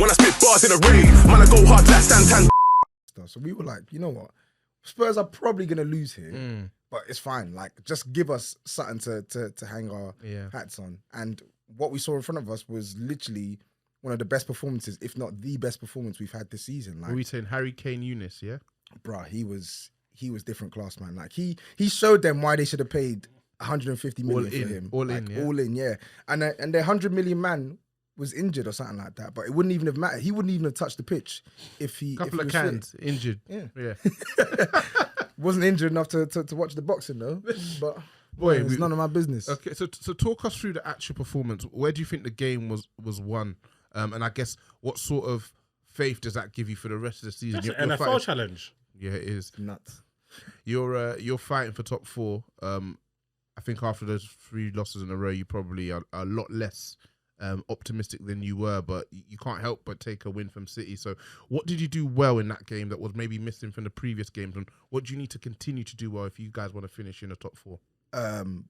When I spit bars in a rave, man, I go hard like Santan. So we were like, you know what? Spurs are probably going to lose here, but it's fine. Like, just give us something to hang our hats on. And what we saw in front of us was literally one of the best performances, if not the best performance we've had this season. Like, are we saying Harry Kane Eunice, yeah? Bruh, he was different class, man. Like, he showed them why they should have paid 150 million for him. All in, yeah. And the 100 million man was injured or something like that, but it wouldn't even have mattered. He wouldn't even have touched the pitch if he couple of cans injured. Yeah. Wasn't injured enough to watch the boxing though. But it's none of my business. Okay, so talk us through the actual performance. Where do you think the game was won? And I guess what sort of faith does that give you for the rest of the season? That's an NFL challenge. Yeah, it is nuts. You're fighting for top 4. I think after those 3 losses in a row, you probably are a lot less optimistic than you were, but you can't help but take a win from City. So what did you do well in that game that was maybe missing from the previous games, and what do you need to continue to do well if you guys want to finish in the top 4?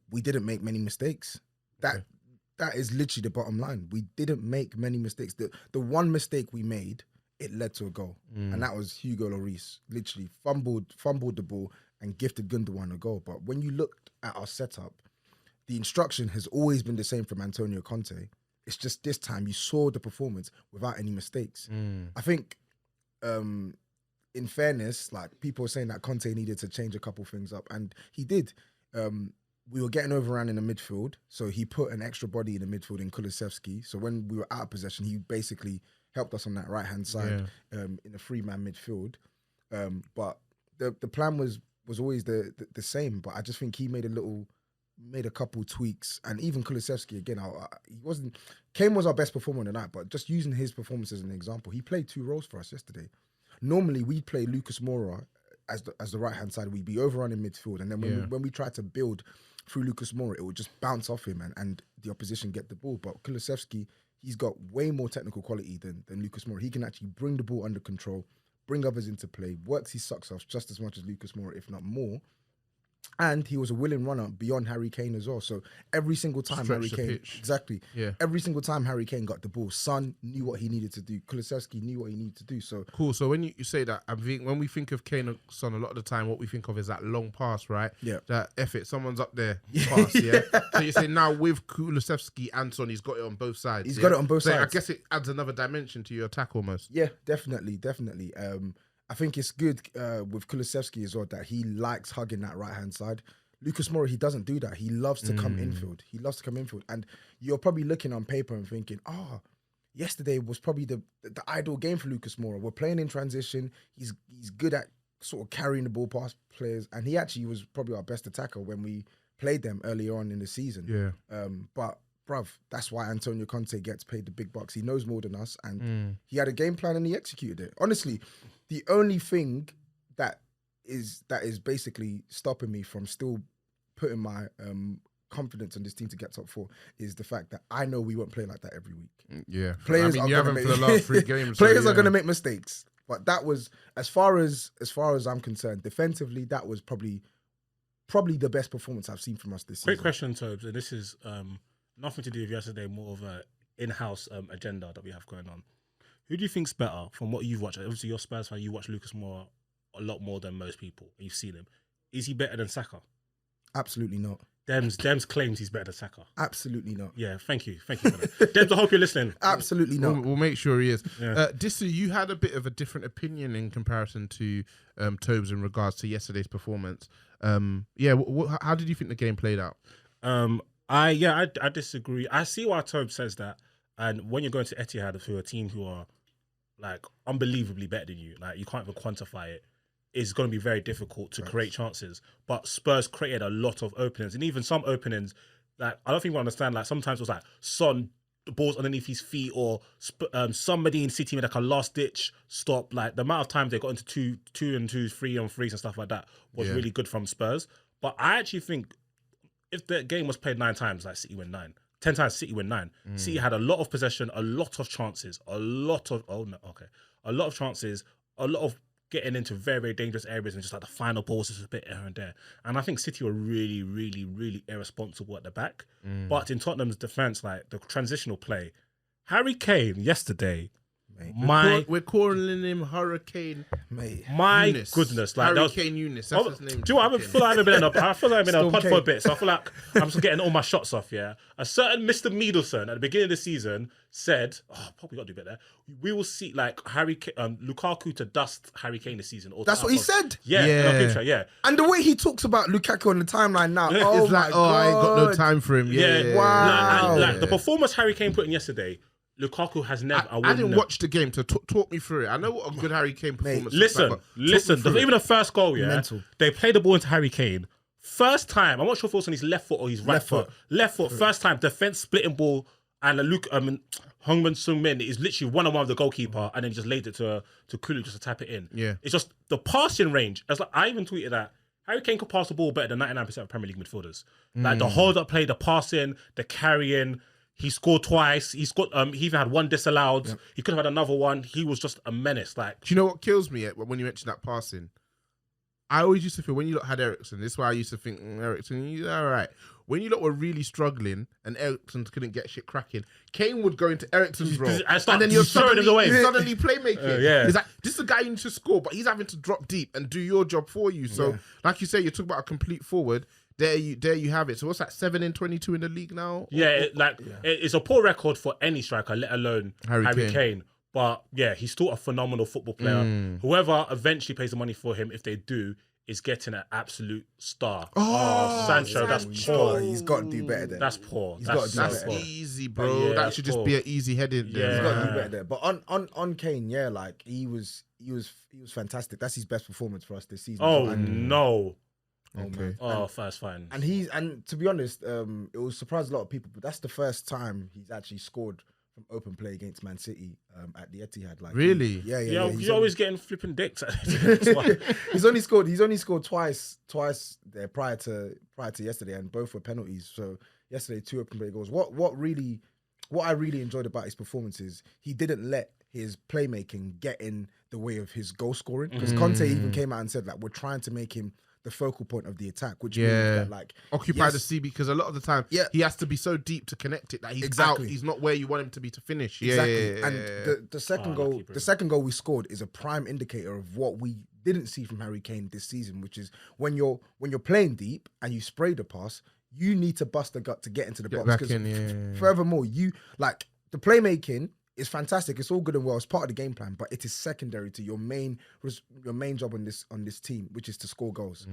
We didn't make many mistakes. That is literally the bottom line. We didn't make many mistakes. The one mistake we made, it led to a goal, and that was Hugo Lloris. Literally fumbled the ball and gifted Gundogan a goal. But when you looked at our setup, the instruction has always been the same from Antonio Conte. It's just this time you saw the performance without any mistakes. I think, in fairness, like, people were saying that Conte needed to change a couple things up, and he did. We were getting overrun in the midfield, so he put an extra body in the midfield in Kulusevski. So when we were out of possession, he basically helped us on that right-hand side in a 3-man midfield. But the plan was always the same, but I just think he made a couple tweaks, and even Kulusevski again. Kane was our best performer tonight, but just using his performance as an example, he played 2 roles for us yesterday. Normally, we'd play Lucas Moura as the right hand side. We'd be overrun in midfield, and then when we tried to build through Lucas Moura, it would just bounce off him and the opposition get the ball. But Kulusevski, he's got way more technical quality than Lucas Moura. He can actually bring the ball under control, bring others into play, works his socks off just as much as Lucas Moura, if not more. And he was a willing runner beyond Harry Kane as well. So every single time every single time Harry Kane got the ball, Son knew what he needed to do. Kulusevski knew what he needed to do. So cool. So when you say that, I think when we think of Kane and Son, a lot of the time what we think of is that long pass, right? Yeah. That effort, someone's up there, pass, yeah. So you say now with Kulusevski and Son, he's got it on both sides. He's got it on both sides. I guess it adds another dimension to your attack almost. Yeah, definitely. I think it's good with Kulusevski as well that he likes hugging that right-hand side. Lucas Moura, he doesn't do that. He loves to come infield. And you're probably looking on paper and thinking, yesterday was probably the ideal game for Lucas Moura. We're playing in transition. He's good at sort of carrying the ball past players. And he actually was probably our best attacker when we played them earlier on in the season. Yeah. But bruv, that's why Antonio Conte gets paid the big bucks. He knows more than us, and he had a game plan and he executed it. Honestly, the only thing that is basically stopping me from still putting my confidence in this team to get top 4 is the fact that I know we won't play like that every week. Yeah, players you haven't for the last 3 games. Players are going to make mistakes, but that was as far as I'm concerned. Defensively, that was probably the best performance I've seen from us this season. Quick question, Tobes, and this is nothing to do with yesterday, more of a in-house agenda that we have going on. Who do you think's better from what you've watched? Obviously, you're a Spurs fan. You watch Lucas Moura a lot more than most people. You've seen him. Is he better than Saka? Absolutely not. Dems claims he's better than Saka. Absolutely not. Yeah, thank you for that. Dems, I hope you're listening. Absolutely not. We'll make sure he is. Yeah. Dissy, you had a bit of a different opinion in comparison to Tobes in regards to yesterday's performance. How did you think the game played out? I disagree. I see why Tobes says that. And when you're going to Etihad for a team who are like unbelievably better than you, like you can't even quantify it, it's going to be very difficult to create chances. But Spurs created a lot of openings, and even some openings, like I don't think we understand. Like sometimes it was like Son, the ball's underneath his feet, or somebody in City made like a last ditch stop. Like the amount of times they got into 2-2s, 3-on-3s, and stuff like that was really good from Spurs. But I actually think if the game was played 9 times, like City win 9. 10 times City win 9. City had a lot of possession, a lot of chances, a lot of chances, a lot of getting into very, very dangerous areas, and just like the final balls just a bit here and there. And I think City were really, really, really irresponsible at the back. But in Tottenham's defence, like the transitional play, Harry Kane yesterday We're calling him Hurricane Mate. My Eunice. goodness, like that was, Hurricane Eunice. That's his name. do you know what? I feel like I've been in a pod Storm for a bit, so I feel like I'm just getting all my shots off. Yeah, a certain Mr. Meadleson at the beginning of the season said, "Oh, probably got to do a bit there. We will see like Lukaku to dust Harry Kane this season." Or That's what he said. Yeah, yeah. And the way he talks about Lukaku on the timeline now, oh It's my like, God. I ain't got no time for him. Yeah. Wow. Like the performance Harry Kane put in yesterday, Lukaku has never. I didn't watch the game, so talk me through it. I know what a good Harry Kane performance. Listen. Even the first goal, Mental. they played the ball into Harry Kane. First time, I'm not sure if it was on his left foot or his right foot. Left foot. First time, defense splitting ball, and Hongman Sung-min is literally one-on-one with the goalkeeper, and then he just laid it to Kulu just to tap it in. Yeah. It's just the passing range. It's like I even tweeted that Harry Kane could pass the ball better than 99% of Premier League midfielders. Like the hold-up play, the passing, the carrying. He scored twice. He scored. He even had one disallowed. Yep. He could have had another one. He was just a menace. Like, do you know what kills me when you mention that passing? I always used to feel when you lot had Eriksen. This is why I used to think Eriksen, he's all right. When you lot were really struggling and Eriksen couldn't get shit cracking, Kane would go into Eriksen's role, and then you're suddenly playmaking. Yeah. He's like, this is the guy you need to score, but he's having to drop deep and do your job for you. So, like you say, you talk about a complete forward. There you have it. So what's that? 7 in 22 in the league now. Yeah, it's a poor record for any striker, let alone Harry Kane. But yeah, he's still a phenomenal football player. Whoever eventually pays the money for him, if they do, is getting an absolute star. Sancho, that's poor. He's got to do better there. That's poor. That's easy, bro. Yeah, that should just be an easy heading. He's got to do better there. But on Kane, yeah, like he was fantastic. That's his best performance for us this season. No. Okay. First fine. And to be honest, it will surprise a lot of people, but that's the first time he's actually scored from open play against Man City at the Etihad. Like, really? Yeah. He's always getting flipping dicks. He's only scored twice there prior to yesterday, and both were penalties. So yesterday, 2 open play goals. What I really enjoyed about his performance is he didn't let his playmaking get in the way of his goal scoring, because Conte even came out and said, like, we're trying to make him the focal point of the attack, which means that, like, occupy the C, because a lot of the time he has to be so deep to connect it that he's out. He's not where you want him to be to finish. Exactly. And the second goal we scored is a prime indicator of what we didn't see from Harry Kane this season, which is when you're playing deep and you spray the pass, you need to bust the gut to get into the box. Because furthermore, you like the playmaking is fantastic. It's all good and well. It's part of the game plan, but it is secondary to your main job on this team, which is to score goals.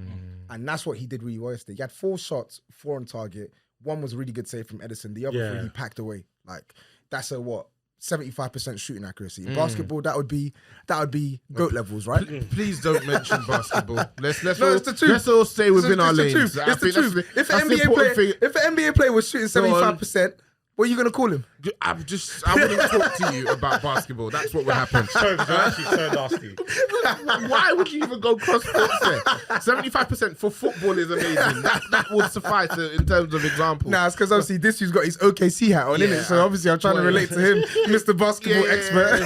And that's what he did really well yesterday. He had 4 shots, 4 on target. One was a really good save from Edison. The other 3 he packed away. Like, that's a 75% shooting accuracy. In basketball, that would be GOAT levels, right? Please don't mention basketball. Let's let's all stay within our lanes. It's the truth. If an NBA player was shooting 75%, what are you gonna call him? I wouldn't talk to you about basketball. That's what would happen. You're actually so nasty. Why would you even go cross sports there? 75% for football is amazing. That would suffice in terms of example. Nah, it's because obviously this dude's got his OKC hat on, innit? So obviously I'm trying to relate to him, Mr. Basketball expert.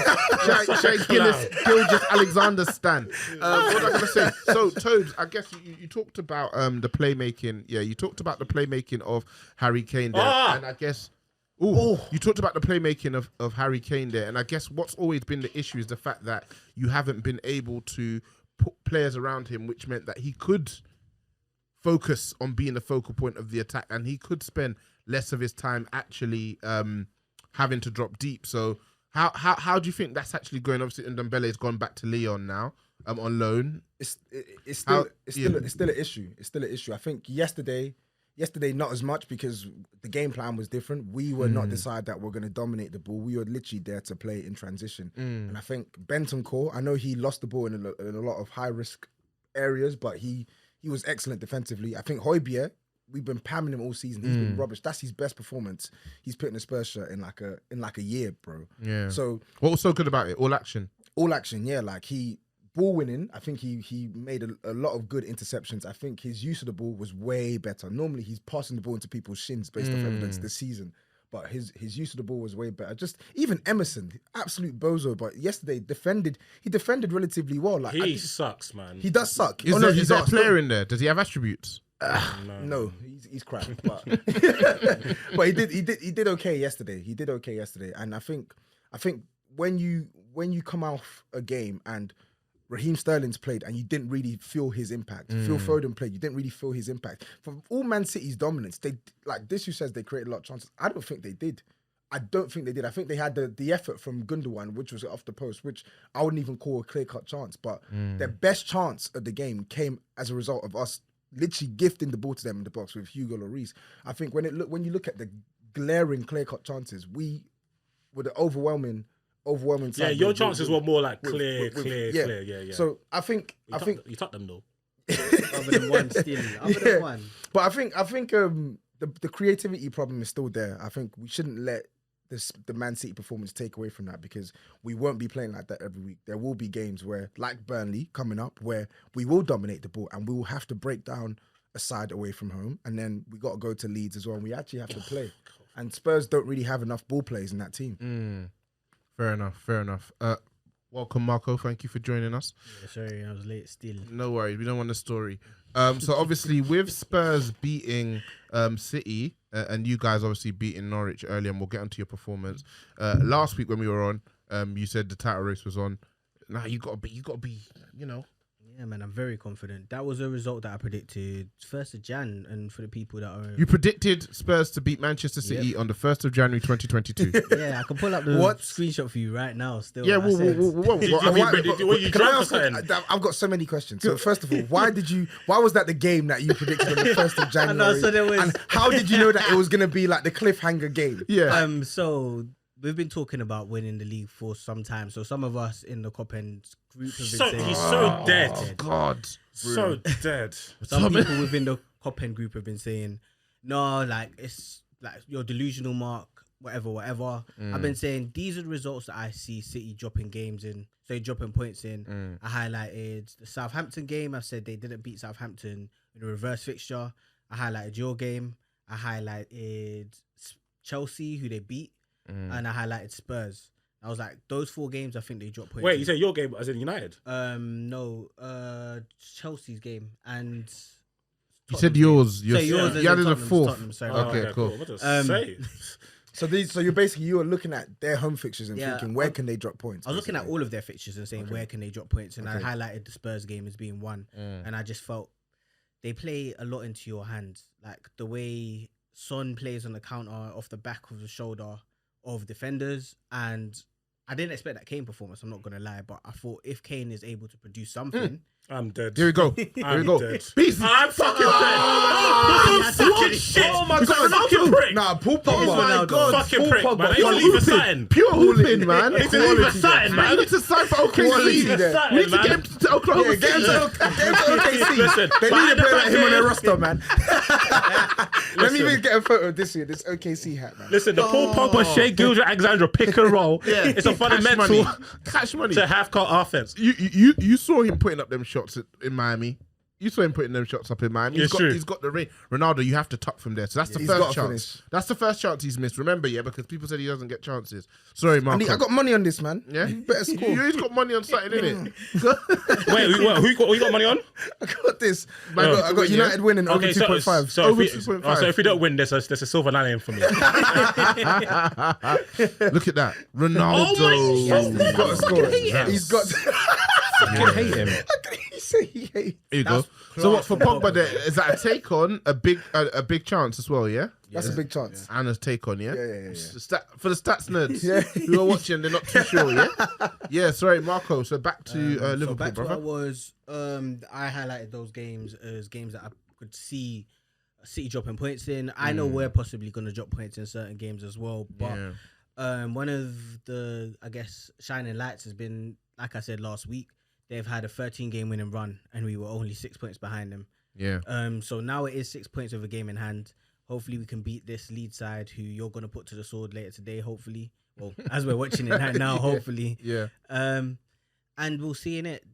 Shea Gilgeous Alexander Stan. What am I gonna say? So Toads, I guess you talked about the playmaking. Yeah, you talked about the playmaking of Harry Kane there, and I guess. You talked about the playmaking of Harry Kane there, and I guess what's always been the issue is the fact that you haven't been able to put players around him, which meant that he could focus on being the focal point of the attack, and he could spend less of his time actually having to drop deep. So how do you think that's actually going? Obviously, Ndombele's gone back to Lyon now on loan. It's still an issue. It's still an issue. I think yesterday not as much, because the game plan was different. We were not decided that we're going to dominate the ball. We were literally there to play in transition. And I think Bentancur, I know he lost the ball in a lot of high risk areas, but he was excellent defensively. I think Højbjerg, we've been pamming him all season. He's been rubbish. That's his best performance he's put in a Spurs shirt in like a year, bro. Yeah. So what was so good about it? All action. Yeah. Like ball winning, I think he made a lot of good interceptions. I think his use of the ball was way better. Normally he's passing the ball into people's shins based off evidence this season, but his use of the ball was way better. Just even Emerson, absolute bozo, but yesterday he defended relatively well. Like he sucks, man. He does suck. Is there a player in there? Does he have attributes? No, he's crap. But but he did okay yesterday. And I think when when you come off a game and Raheem Sterling's played and you didn't really feel his impact. Phil Foden played, you didn't really feel his impact. For all Man City's dominance, they like this. Who says they created a lot of chances? I don't think they did. I don't think they did. I think they had the effort from Gundogan, which was off the post, which I wouldn't even call a clear-cut chance. But their best chance of the game came as a result of us literally gifting the ball to them in the box with Hugo Lloris. I think when you look at the glaring clear-cut chances, we were the overwhelming side. Yeah, your chances were more like clear. Yeah. So I think you tucked them though. Other than one still. Other than one. But I think the creativity problem is still there. I think we shouldn't let the Man City performance take away from that, because we won't be playing like that every week. There will be games where, like Burnley coming up, where we will dominate the ball and we will have to break down a side away from home, and then we got to go to Leeds as well, and we actually have to play. And Spurs don't really have enough ball players in that team. Fair enough. Welcome, Marco. Thank you for joining us. Yeah, sorry, I was late still. No worries. We don't want the story. So obviously with Spurs beating City and you guys obviously beating Norwich earlier, and we'll get onto your performance. Last week when we were on, you said the title race was on. Now you gotta be, you know. Yeah, man, I'm very confident. That was a result that I predicted 1st of Jan, and for the people that are... You predicted Spurs to beat Manchester City on the 1st of January 2022. Yeah, I can pull up the screenshot for you right now still. Yeah, were you drunk or something? I've got so many questions. So first of all, why was that the game that you predicted on the 1st of January? And how did you know that it was going to be like the cliffhanger game? Yeah. So we've been talking about winning the league for some time. So some of us in the Cop End group have been saying... He's so dead. Oh, God. So dead. Some people within the Cop End group have been saying, no, like, it's like your delusional, Mark, whatever. I've been saying, these are the results that I see City dropping points in. I highlighted the Southampton game. I said they didn't beat Southampton in a reverse fixture. I highlighted your game. I highlighted Chelsea, who they beat. And I highlighted Spurs. I was like, those 4 games, I think they dropped points. Wait, you said your game as in United? No, Chelsea's game and... You said yours. You added a 4th. Okay, cool. What to say? So you were looking at their home fixtures and thinking, where can they drop points? I was looking at all of their fixtures and saying, where can they drop points? And I highlighted the Spurs game as being one. And I just felt they play a lot into your hands. Like the way Son plays on the counter off the back of the shoulder of defenders, and I didn't expect that Kane performance, I'm not gonna lie, but I thought if Kane is able to produce something, I'm dead. Here we go. Dead. Beast. I'm fucking dead. Fucking shit. Oh my God. Fucking prick. Nah, Paul Oh my Pogba. God. Fucking prick, man. They Pure need to leave us hooping. something. Pure hooping, man. They need to leave us something, man. We need to sign for Quality OKC. there. We need to get him to Oklahoma Get him City. to OKC. Listen, They need behind to the play like back him on their there. roster, man. Let me even get a photo of this OKC hat, man. Listen, the Paul Pogba, Shea Gilder, Alexandra pick and roll. It's a fundamental Cash money. to half-court offense. You saw him putting up them shots in Miami. You saw him putting them shots up in Miami. It's true. He's got the ring. Ronaldo, you have to tuck from there. So that's the He's first gotta chance. finish. That's the first chance he's missed. Remember, because people said he doesn't get chances. Sorry, Marco. I got money on this, man. Yeah, You better score. He's got money on something, innit? Wait, who you got money on? I got this. Man, I got United winning over 2.5. So Over if we, 2.5. so if we don't win, there's a silver lining for me. Look at that, Ronaldo. Oh my God. He's got to score. He's got You hate him. he say he hates. Here you go. So what for Pogba? There is that a take on a big chance as well? Yeah. That's a big chance. And a take on, yeah? Yeah. For the stats nerds Yeah. who are watching, they're not too sure, yeah? Yeah, sorry, Marco. So back to Liverpool, so back to brother. what was, I highlighted those games as games that I could see City dropping points in. I know we're possibly going to drop points in certain games as well, but one of the, I guess, shining lights has been, like I said last week, they've had a 13-game winning run and we were only 6 points behind them. Yeah. So now it is 6 points with a game in hand. Hopefully we can beat this lead side who you're going to put to the sword later today, hopefully. Well, as we're watching it right now, hopefully. Yeah. And we'll see in it.